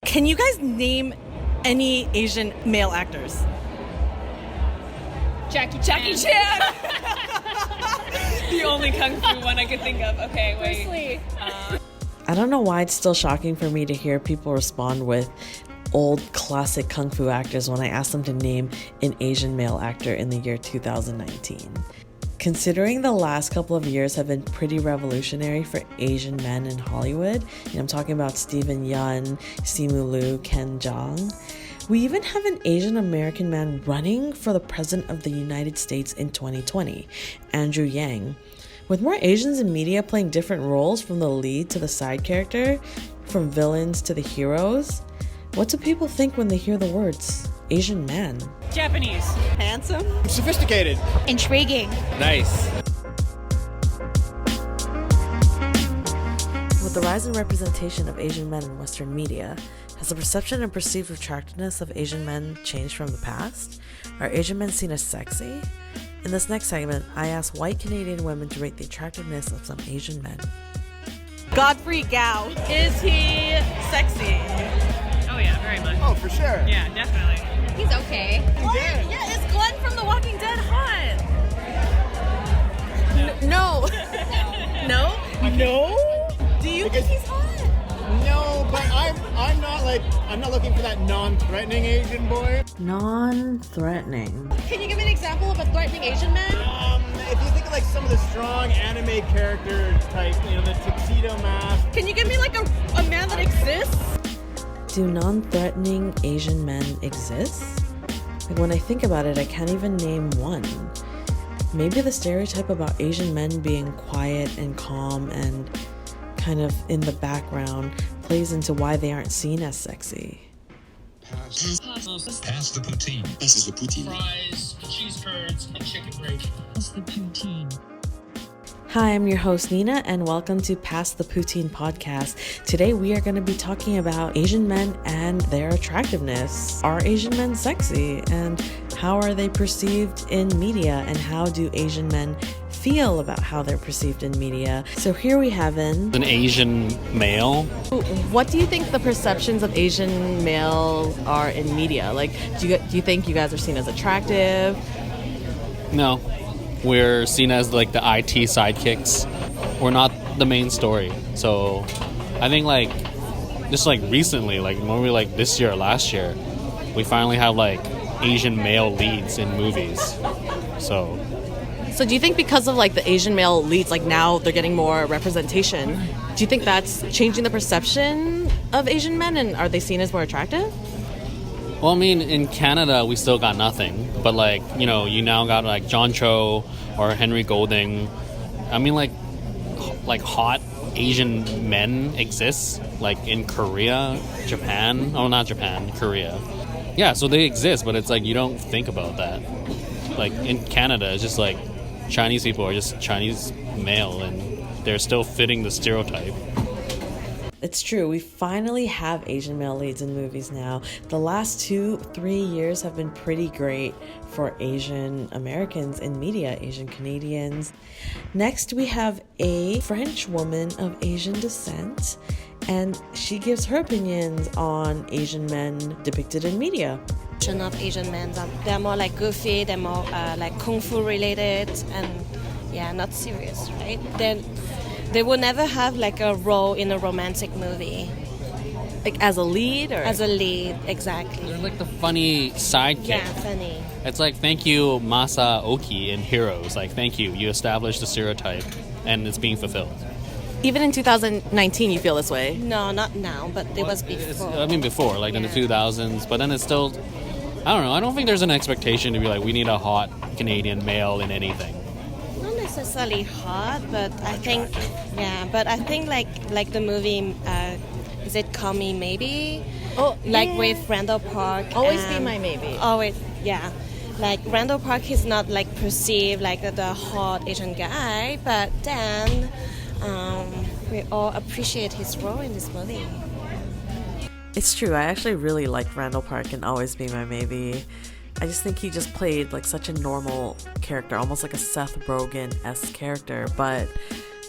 Can you guys name any Asian male actors? Jackie Chan. The only kung fu one I could think of. Okay, wait. I don't know why it's still shocking for me to hear people respond with old classic kung fu actors when I ask them to name an Asian male actor in the year 2019. Considering the last couple of years have been pretty revolutionary for Asian men in Hollywood, and I'm talking about Steven Yeun, Simu Liu, Ken Jeong, we even have an Asian American man running for the President of the United States in 2020, Andrew Yang. With more Asians in media playing different roles from the lead to the side character, from villains to the heroes, what do people think when they hear the words Asian man? Japanese. Handsome? Sophisticated. Intriguing. Nice. With the rise in representation of Asian men in Western media, has the perception and perceived attractiveness of Asian men changed from the past? Are Asian men seen as sexy? In this next segment, I ask white Canadian women to rate the attractiveness of some Asian men. Godfrey Gao. Is he sexy? Oh yeah, very much. Oh, for sure. Yeah, definitely. He's okay. Glenn? Yeah, is Glenn from The Walking Dead hot? No. No? No? Do you think he's hot? No, but I'm not looking for that non-threatening Asian boy. Non-threatening. Can you give me an example of a threatening Asian man? If you think of like some of the strong anime character type, the tuxedo mask. Can you give me like a man that exists? Do non-threatening Asian men exist? Like when I think about it, I can't even name one. Maybe the stereotype about Asian men being quiet and calm and kind of in the background plays into why they aren't seen as sexy. Pass the Poutine. Pass the Poutine. Fries, cheese curds, and chicken gravy. Pass the Poutine. Hi, I'm your host Nina, and welcome to Pass the Poutine podcast. Today we are going to be talking about Asian men and their attractiveness. Are Asian men sexy? And how are they perceived in media? And how do Asian men feel about how they're perceived in media? So here we have an Asian male. What do you think the perceptions of Asian males are in media? Like, do you think you guys are seen as attractive? No. We're seen as like the IT sidekicks. We're not the main story. So I think just recently, maybe this year or last year, we finally have Asian male leads in movies. So do you think because of the Asian male leads, now they're getting more representation, do you think that's changing the perception of Asian men, and are they seen as more attractive? well, I mean, in Canada we still got nothing, but you now got John Cho or Henry Golding. I mean, hot Asian men exist in Korea, Japan. Oh, not Japan, Korea. Yeah, so they exist, but it's you don't think about that. In Canada, it's just Chinese people are just Chinese male, and they're still fitting the stereotype. It's true. We finally have Asian male leads in movies now. The last 2-3 years have been pretty great for Asian Americans in media, Asian Canadians. Next, we have a French woman of Asian descent, and she gives her opinions on Asian men depicted in media. Of Asian men, they're more goofy, they're more kung fu related, and not serious, right? Then they will never have a role in a romantic movie. As a lead, or as a lead, exactly. They're the funny sidekick. Yeah, funny. It's thank you, Masa Oki in Heroes. Thank you, you established the stereotype, and it's being fulfilled. Even in 2019, you feel this way? No, not now, but it was before. Before, in the 2000s, but then it's still, I don't know, I don't think there's an expectation to be we need a hot Canadian male in anything. Not necessarily hot, but I think, like the movie, is it Call Me Maybe? Oh, with Randall Park. Always Be My Maybe. Always, yeah. Randall Park is not perceived the hot Asian guy, but then we all appreciate his role in this movie. It's true. I actually really liked Randall Park and Always Be My Maybe. I just think he just played such a normal character, almost like a Seth Rogen-esque character. But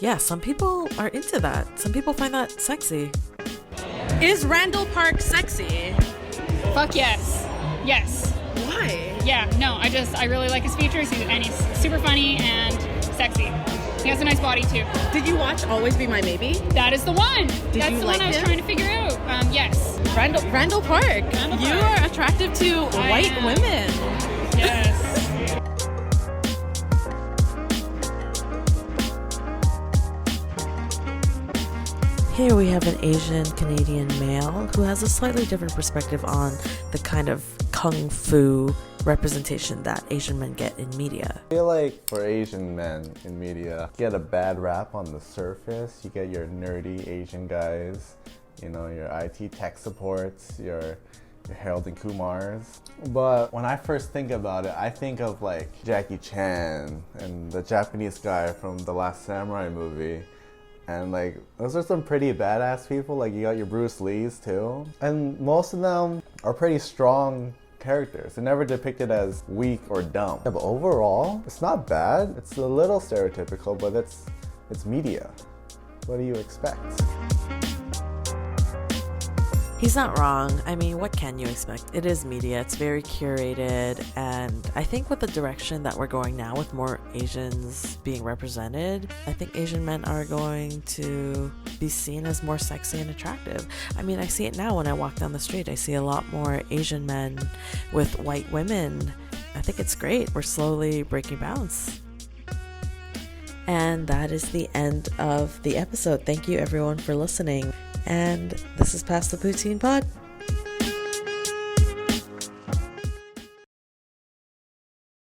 yeah, some people are into that. Some people find that sexy. Is Randall Park sexy? Fuck yes. Yes. Why? Yeah, no, I really like his features, and he's super funny and sexy. He has a nice body too. Did you watch Always Be My Maybe? That is the one. That's you the like one I was him? trying to figure out. Yes. Randall Park. Randall You Park. are attractive to white am. women. Yes. Here we have an Asian Canadian male who has a slightly different perspective on the kind of kung fu representation that Asian men get in media. I feel like for Asian men in media, you get a bad rap on the surface. You get your nerdy Asian guys, you know, your IT tech supports, your Harold and Kumars. But when I first think about it, I think of like Jackie Chan and the Japanese guy from the Last Samurai movie. And like, those are some pretty badass people. Like, you got your Bruce Lees too. And most of them are pretty strong characters. They're never depicted as weak or dumb. Yeah, but overall, it's not bad. It's a little stereotypical, but it's media. What do you expect? He's not wrong. I mean, what can you expect? It is media. It's very curated. And I think with the direction that we're going now with more Asians being represented, I think Asian men are going to be seen as more sexy and attractive. I mean, I see it now when I walk down the street. I see a lot more Asian men with white women. I think it's great. We're slowly breaking bounds. And that is the end of the episode. Thank you everyone for listening. And this is Pass the Poutine Pod.